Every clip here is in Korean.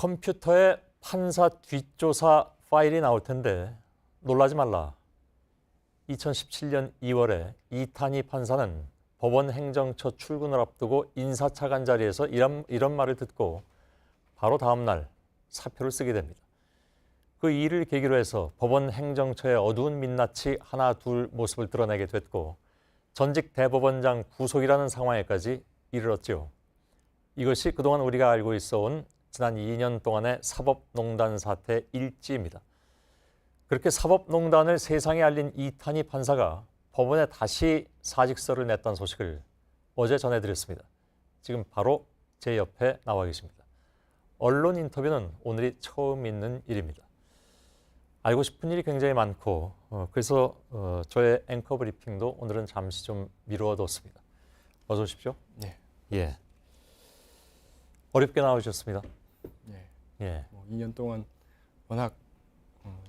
컴퓨터에 판사 뒷조사 파일이 나올 텐데 놀라지 말라. 2017년 2월에 이탄희 판사는 법원 행정처 출근을 앞두고 인사차관 자리에서 이런 말을 듣고 바로 다음 날 사표를 쓰게 됩니다. 그 일을 계기로 해서 법원 행정처의 어두운 민낯이 하나 둘 모습을 드러내게 됐고 전직 대법원장 구속이라는 상황에까지 이르렀지요. 이것이 그동안 우리가 알고 있어온 지난 2년 동안의 사법농단 사태 일지입니다. 그렇게 사법농단을 세상에 알린 이탄희 판사가 법원에 다시 사직서를 냈다는 소식을 어제 전해드렸습니다. 지금 바로 제 옆에 나와 계십니다. 언론 인터뷰는 오늘이 처음 있는 일입니다. 알고 싶은 일이 굉장히 많고 그래서 저의 앵커 브리핑도 오늘은 잠시 좀 미루어뒀습니다. 어서 오십시오. 네. 예. 어렵게 나오셨습니다. 네. 예. 2년 동안 워낙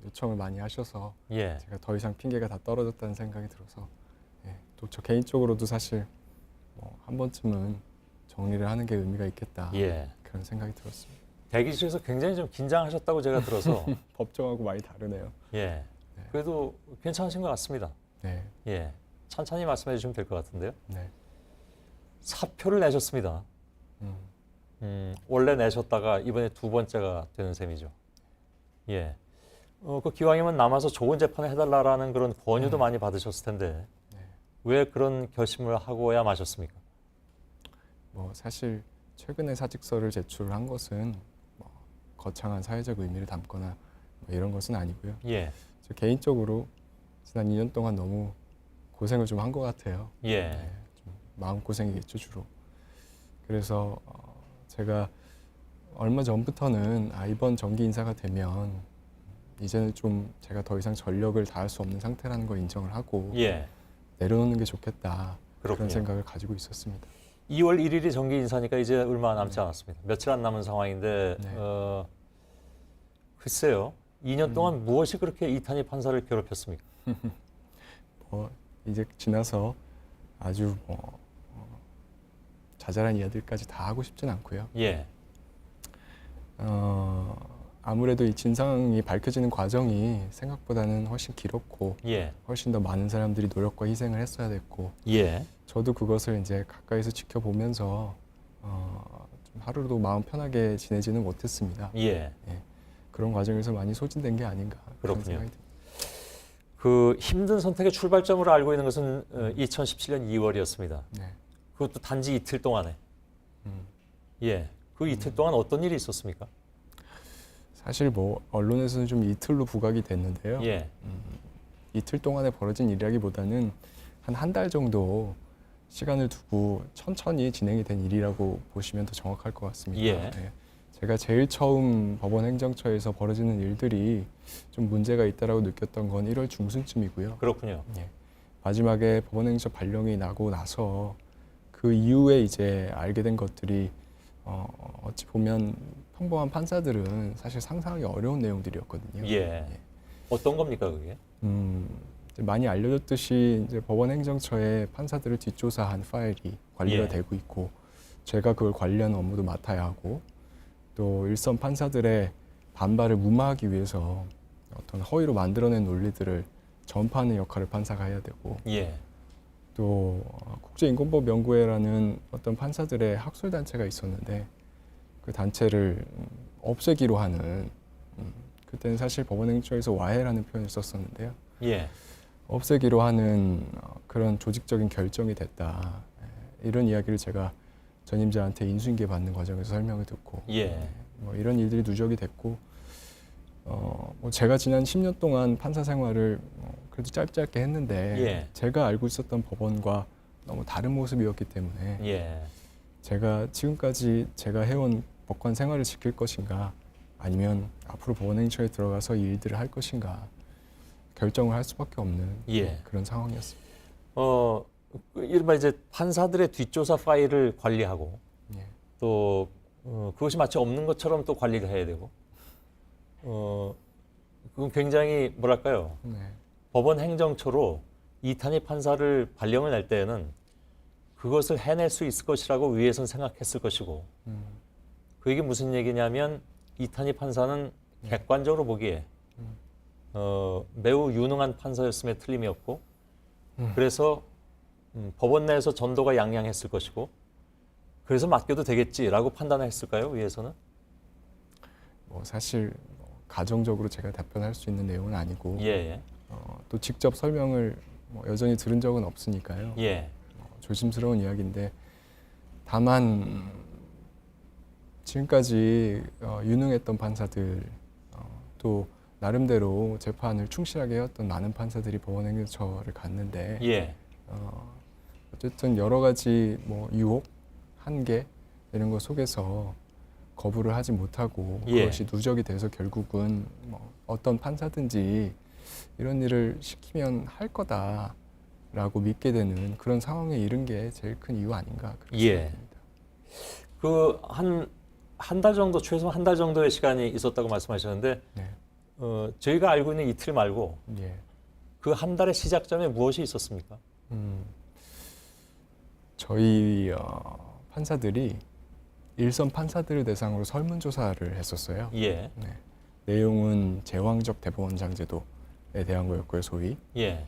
요청을 많이 하셔서 예. 제가 더 이상 핑계가 다 떨어졌다는 생각이 들어서 또 저 개인적으로도 사실 한 번쯤은 정리를 하는 게 의미가 있겠다 예. 그런 생각이 들었습니다. 대기실에서 굉장히 좀 긴장하셨다고 제가 들어서 법정하고 많이 다르네요. 예. 네. 그래도 괜찮으신 것 같습니다. 네. 예. 천천히 말씀해 주시면 될 것 같은데요. 네. 사표를 내셨습니다. 원래 내셨다가 이번에 두 번째가 되는 셈이죠. 예. 그 기왕이면 남아서 좋은 재판을 해달라라는 그런 권유도 많이 받으셨을 텐데 네. 왜 그런 결심을 하고야 마셨습니까? 사실 최근에 사직서를 제출한 것은 거창한 사회적 의미를 담거나 이런 것은 아니고요. 예. 저 개인적으로 지난 2년 동안 너무 고생을 좀 한 것 같아요. 예. 좀 마음고생이겠죠, 주로. 그래서 제가 얼마 전부터는 이번 정기 인사가 되면 이제는 좀 제가 더 이상 전력을 다할 수 없는 상태라는 걸 인정을 하고 예. 내려놓는 게 좋겠다. 그렇군요. 그런 생각을 가지고 있었습니다. 2월 1일이 정기 인사니까 이제 얼마 남지 않았습니다. 며칠 안 남은 상황인데 네. 글쎄요. 2년 동안 무엇이 그렇게 이탄희 판사를 괴롭혔습니까? 이제 지나서 아주 자잘한 이야기들까지 다 하고 싶진 않고요. 예. 아무래도 이 진상이 밝혀지는 과정이 생각보다는 훨씬 길었고 예. 훨씬 더 많은 사람들이 노력과 희생을 했어야 됐고 예. 저도 그것을 이제 가까이서 지켜보면서 좀 하루도 마음 편하게 지내지는 못했습니다. 예. 그런 과정에서 많이 소진된 게 아닌가 그런 그렇군요. 생각이 듭니다. 그 힘든 선택의 출발점으로 알고 있는 것은 2017년 2월이었습니다. 네. 그것도 단지 이틀 동안에. 음. 예. 그 이틀 동안 어떤 일이 있었습니까? 사실 언론에서는 좀 이틀로 부각이 됐는데요. 예. 이틀 동안에 벌어진 일이라기보다는 한 달 정도 시간을 두고 천천히 진행이 된 일이라고 보시면 더 정확할 것 같습니다. 예. 제가 제일 처음 법원 행정처에서 벌어지는 일들이 좀 문제가 있다라고 느꼈던 건 1월 중순쯤이고요. 그렇군요. 마지막에 법원 행정 발령이 나고 나서 그 이후에 이제 알게 된 것들이 어찌 보면 평범한 판사들은 사실 상상하기 어려운 내용들이었거든요. 예. 어떤 겁니까 그게? 이제 많이 알려졌듯이 이제 법원 행정처에 판사들을 뒷조사한 파일이 관리가 예. 되고 있고 제가 그걸 관리하는 업무도 맡아야 하고 또 일선 판사들의 반발을 무마하기 위해서 어떤 허위로 만들어낸 논리들을 전파하는 역할을 판사가 해야 되고 예. 또 국제인권법 연구회라는 어떤 판사들의 학술 단체가 있었는데 그 단체를 없애기로 하는 그때는 사실 법원행정처에서 와해라는 표현을 썼었는데요. 예. 없애기로 하는 그런 조직적인 결정이 됐다. 이런 이야기를 제가 전임자한테 인수인계 받는 과정에서 설명을 듣고 예. 이런 일들이 누적이 됐고 제가 지난 10년 동안 판사 생활을 그래도 짧게 했는데 예. 제가 알고 있었던 법원과 너무 다른 모습이었기 때문에 예. 제가 지금까지 제가 해온 법관 생활을 지킬 것인가 아니면 앞으로 법원행정처에 들어가서 이 일들을 할 것인가 결정을 할 수밖에 없는 예. 그런 상황이었습니다. 이른바 이제 판사들의 뒷조사 파일을 관리하고 예. 또 그것이 마치 없는 것처럼 또 관리를 해야 되고 그건 굉장히 뭐랄까요? 네. 법원 행정처로 이탄희 판사를 발령을 낼 때에는 그것을 해낼 수 있을 것이라고 위에선 생각했을 것이고 그 얘기 무슨 얘기냐면 이탄희 판사는 네. 객관적으로 보기에 매우 유능한 판사였음에 틀림이 없고 그래서 법원 내에서 전도가 양양했을 것이고 그래서 맡겨도 되겠지라고 판단했을까요? 위에서는? 뭐 사실 가정적으로 제가 답변할 수 있는 내용은 아니고 예, 예. 또 직접 설명을 뭐 여전히 들은 적은 없으니까요. 예. 조심스러운 이야기인데 다만 지금까지 유능했던 판사들 또 나름대로 재판을 충실하게 해왔던 많은 판사들이 법원행정처를 갔는데 예. 어쨌든 여러 가지 뭐 유혹, 한계 이런 것 속에서 거부를 하지 못하고 예. 그것이 누적이 돼서 결국은 뭐 어떤 판사든지 이런 일을 시키면 할 거다라고 믿게 되는 그런 상황에 이른 게 제일 큰 이유 아닌가 그렇게 예. 생각합니다. 그 한 달 정도 최소 한 달 정도의 시간이 있었다고 말씀하셨는데 네. 저희가 알고 있는 이틀 말고 예. 그 한 달의 시작점에 무엇이 있었습니까? 저희 판사들이 일선 판사들을 대상으로 설문조사를 했었어요. 예. 네. 내용은 제왕적 대법원장 제도에 대한 거였고요, 소위. 예.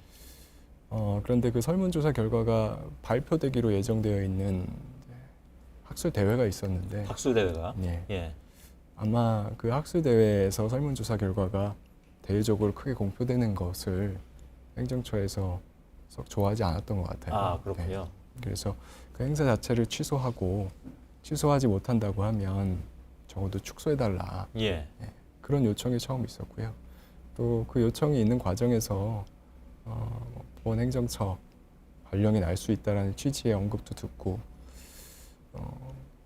그런데 그 설문조사 결과가 발표되기로 예정되어 있는 학술 대회가 있었는데, 학술 대회가. 예. 예. 아마 그 학술 대회에서 설문조사 결과가 대외적으로 크게 공표되는 것을 행정처에서 썩 좋아하지 않았던 것 같아요. 아, 그렇군요. 네. 그래서 그 행사 자체를 취소하고 취소하지 못한다고 하면 적어도 축소해달라. 예. 그런 요청이 처음 있었고요. 또 그 요청이 있는 과정에서 법원 행정처 발령이 날 수 있다라는 취지의 언급도 듣고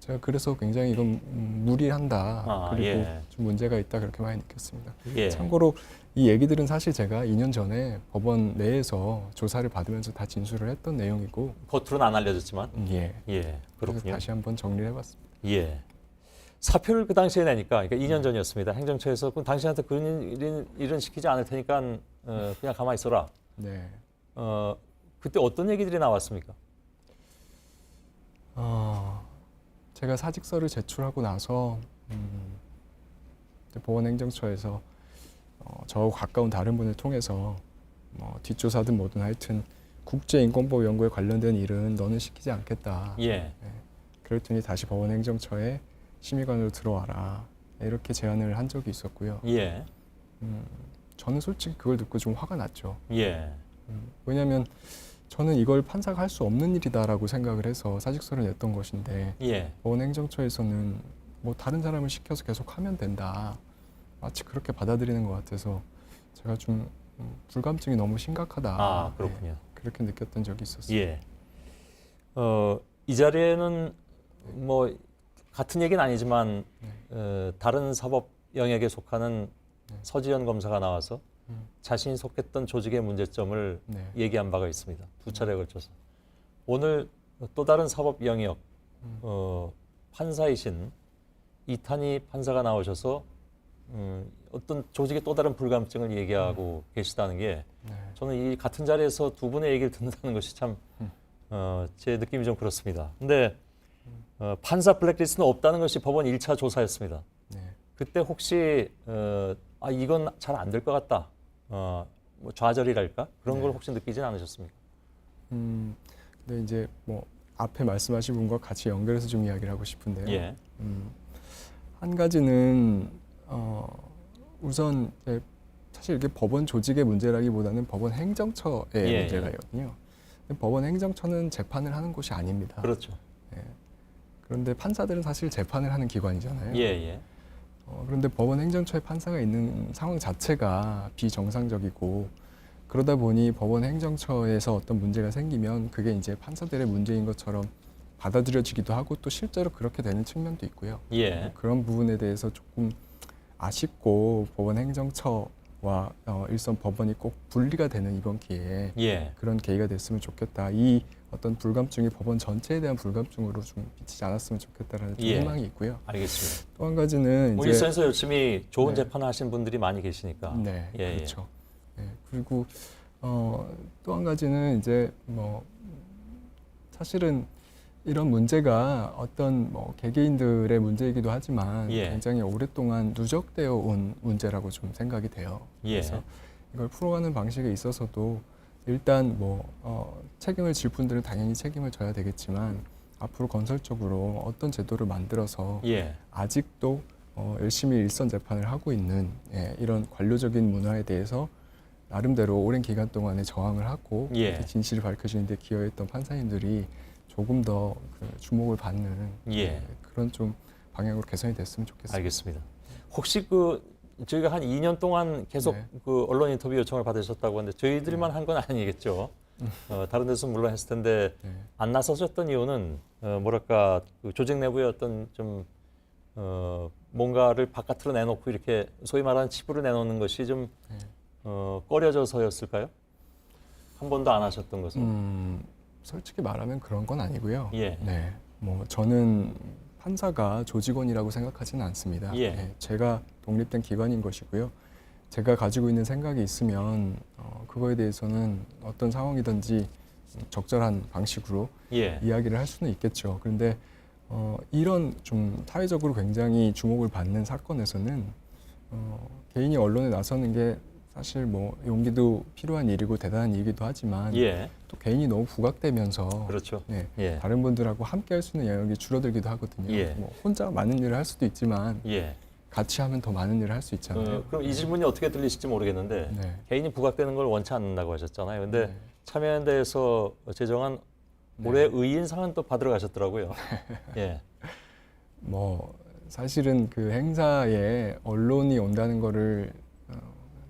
제가 그래서 굉장히 이건 무리한다. 그리고 예. 좀 문제가 있다 그렇게 많이 느꼈습니다. 예. 참고로 이 얘기들은 사실 제가 2년 전에 법원 내에서 조사를 받으면서 다 진술을 했던 내용이고 겉으로는 안 알려졌지만. 예. 예. 그래서 그렇군요. 다시 한번 정리를 해봤습니다. 예. 사표를 그 당시에 내니까, 그러니까 2년 전이었습니다. 행정처에서 그럼 당신한테 그런 일은 시키지 않을 테니까 그냥 가만히 있어라. 네. 그때 어떤 얘기들이 나왔습니까? 제가 사직서를 제출하고 나서 법원 행정처에서 저하고 가까운 다른 분을 통해서 뒷조사든 뭐든 하여튼 국제인권법 연구에 관련된 일은 너는 시키지 않겠다. 예. 그랬더니 다시 법원 행정처에 심의관으로 들어와라. 이렇게 제안을 한 적이 있었고요. 예. 저는 솔직히 그걸 듣고 좀 화가 났죠. 예. 왜냐하면 저는 이걸 판사가 할 수 없는 일이다라고 생각을 해서 사직서를 냈던 것인데 예. 법원 행정처에서는 뭐 다른 사람을 시켜서 계속 하면 된다. 마치 그렇게 받아들이는 것 같아서 제가 좀 불감증이 너무 심각하다. 아, 그렇군요. 네, 그렇게 느꼈던 적이 있었어요. 예. 이 자리에는 뭐 같은 얘기는 아니지만 다른 사법 영역에 속하는 서지현 검사가 나와서 자신이 속했던 조직의 문제점을 네. 얘기한 바가 있습니다. 두 차례에 걸쳐서. 오늘 또 다른 사법 영역 판사이신 이탄희 판사가 나오셔서 어떤 조직의 또 다른 불감증을 얘기하고 계시다는 게 네. 저는 이 같은 자리에서 두 분의 얘기를 듣는다는 것이 참 제 느낌이 좀 그렇습니다. 근데 판사 블랙리스트는 없다는 것이 법원 1차 조사였습니다. 네. 그때 혹시 이건 잘 안 될 것 같다. 뭐 좌절이랄까? 그런 걸 혹시 느끼진 않으셨습니까? 근데 이제 뭐 앞에 말씀하신 분과 같이 연결해서 좀 이야기를 하고 싶은데요. 예. 한 가지는 우선 사실 이게 법원 조직의 문제라기보다는 법원 행정처의 예, 문제가거든요. 법원 행정처는 재판을 하는 곳이 아닙니다. 그렇죠. 그런데 판사들은 사실 재판을 하는 기관이잖아요. 예, 예. 그런데 법원 행정처에 판사가 있는 상황 자체가 비정상적이고 그러다 보니 법원 행정처에서 어떤 문제가 생기면 그게 이제 판사들의 문제인 것처럼 받아들여지기도 하고 또 실제로 그렇게 되는 측면도 있고요. 예. 그런 부분에 대해서 조금 아쉽고 법원 행정처와 일선 법원이 꼭 분리가 되는 이번 기회에 예. 그런 계기가 됐으면 좋겠다. 이 어떤 불감증이 법원 전체에 대한 불감증으로 좀 비치지 않았으면 좋겠다라는 좀 예. 희망이 있고요. 알겠습니다. 또 한 가지는 뭐 이제 일선에서 열심히 좋은 네. 재판을 하신 분들이 많이 계시니까. 네, 예, 그렇죠. 그리고 또 한 가지는 이제 뭐 사실은 이런 문제가 어떤 뭐 개개인들의 문제이기도 하지만 예. 굉장히 오랫동안 누적되어 온 문제라고 좀 생각이 돼요. 예. 그래서 이걸 풀어가는 방식에 있어서도 일단 뭐 책임을 질 분들은 당연히 책임을 져야 되겠지만 앞으로 건설적으로 어떤 제도를 만들어서 예. 아직도 열심히 일선 재판을 하고 있는 이런 관료적인 문화에 대해서 나름대로 오랜 기간 동안에 저항을 하고 예. 이렇게 진실을 밝혀주는 데 기여했던 판사님들이 조금 더 그 주목을 받는 예. 그런 좀 방향으로 개선이 됐으면 좋겠습니다. 알겠습니다. 혹시 그 저희가 한 2년 동안 계속 네. 그 언론 인터뷰 요청을 받으셨다고 하는데 저희들만 한 건 아니겠죠? 다른 데서 물론 했을 텐데 네. 안 나서셨던 이유는 뭐랄까 그 조직 내부의 어떤 좀 뭔가를 바깥으로 내놓고 이렇게 소위 말하는 치부를 내놓는 것이 좀 네. 꺼려져서였을까요? 한 번도 안 하셨던 것은? 솔직히 말하면 그런 건 아니고요. 예. 네. 뭐 저는 판사가 조직원이라고 생각하지는 않습니다. 예. 네, 제가 독립된 기관인 것이고요. 제가 가지고 있는 생각이 있으면 그거에 대해서는 어떤 상황이든지 적절한 방식으로 예. 이야기를 할 수는 있겠죠. 그런데 이런 좀 사회적으로 굉장히 주목을 받는 사건에서는 개인이 언론에 나서는 게 사실 뭐 용기도 필요한 일이고 대단한 일이기도 하지만 예. 또 개인이 너무 부각되면서 그렇죠. 네, 예. 다른 분들하고 함께 할 수 있는 영역이 줄어들기도 하거든요. 예. 뭐 혼자 많은 일을 할 수도 있지만 예. 같이 하면 더 많은 일을 할 수 있잖아요. 그럼 이 질문이 어떻게 들리실지 모르겠는데 네. 개인이 부각되는 걸 원치 않는다고 하셨잖아요. 근데 네. 참여연대에서 제정한 네. 올해 의인상은 또 받으러 가셨더라고요. 예. 뭐 사실은 그 행사에 언론이 온다는 거를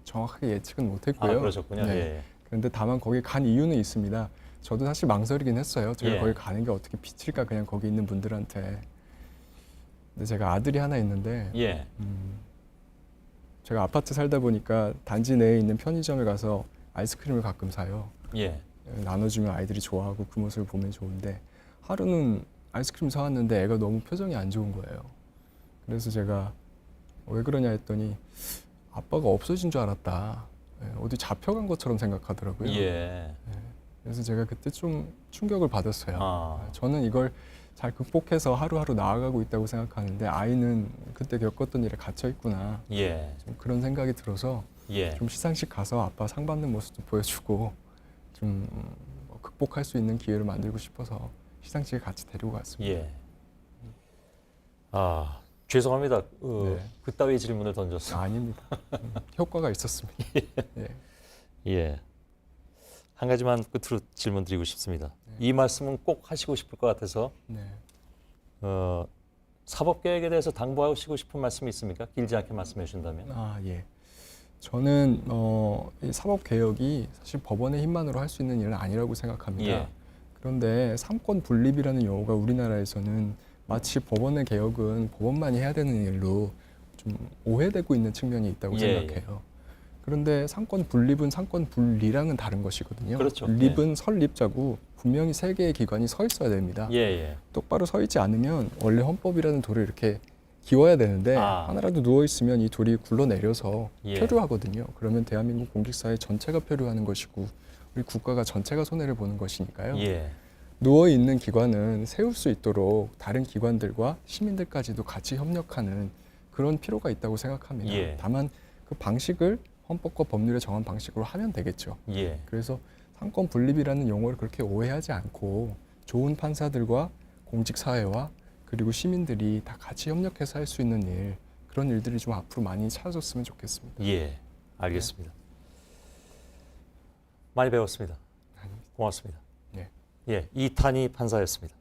정확하게 예측은 못했고요. 그러셨군요. 네. 예. 그런데 다만 거기 간 이유는 있습니다. 저도 사실 망설이긴 했어요. 제가 예. 거기 가는 게 어떻게 비칠까 그냥 거기 있는 분들한테. 근데 제가 아들이 하나 있는데 예. 제가 아파트 살다 보니까 단지 내에 있는 편의점에 가서 아이스크림을 가끔 사요. 예. 나눠주면 아이들이 좋아하고 그 모습을 보면 좋은데 하루는 아이스크림 사왔는데 애가 너무 표정이 안 좋은 거예요. 그래서 제가 왜 그러냐 했더니 아빠가 없어진 줄 알았다. 어디 잡혀간 것처럼 생각하더라고요. 예. 그래서 제가 그때 좀 충격을 받았어요. 아. 저는 이걸 잘 극복해서 하루하루 나아가고 있다고 생각하는데 아이는 그때 겪었던 일에 갇혀 있구나. 예. 좀 그런 생각이 들어서 예. 좀 시상식 가서 아빠 상 받는 모습도 보여주고 좀 극복할 수 있는 기회를 만들고 싶어서 시상식에 같이 데리고 갔습니다. 예. 죄송합니다. 네. 그따위 질문을 던졌어. 아닙니다. 효과가 있었습니다. 예. 예. 한 가지만 끝으로 질문 드리고 싶습니다. 네. 이 말씀은 꼭 하시고 싶을 것 같아서 네. 사법개혁에 대해서 당부하시고 싶은 말씀이 있습니까? 길지 않게 말씀해 주신다면. 예. 저는 이 사법 개혁이 사실 법원의 힘만으로 할 수 있는 일은 아니라고 생각합니다. 예. 그런데 삼권 분립이라는 용어가 우리나라에서는 마치 법원의 개혁은 법원만이 해야 되는 일로 좀 오해되고 있는 측면이 있다고 예, 생각해요. 그런데 상권 분립은 상권 분리랑은 다른 것이거든요. 그렇죠. 립은 설립자고 분명히 세 개의 기관이 서 있어야 됩니다. 예, 예. 똑바로 서 있지 않으면 원래 헌법이라는 돌을 이렇게 기워야 되는데 하나라도 누워 있으면 이 돌이 굴러내려서 예. 표류하거든요. 그러면 대한민국 공직사회 전체가 표류하는 것이고 우리 국가가 전체가 손해를 보는 것이니까요. 예. 누워 있는 기관은 세울 수 있도록 다른 기관들과 시민들까지도 같이 협력하는 그런 필요가 있다고 생각합니다. 예. 다만 그 방식을 헌법과 법률에 정한 방식으로 하면 되겠죠. 예. 그래서 상권 분립이라는 용어를 그렇게 오해하지 않고 좋은 판사들과 공직사회와 그리고 시민들이 다 같이 협력해서 할 수 있는 일, 그런 일들이 좀 앞으로 많이 찾아졌으면 좋겠습니다. 예. 알겠습니다. 많이 배웠습니다. 고맙습니다. 네. 예. 이탄희 판사였습니다.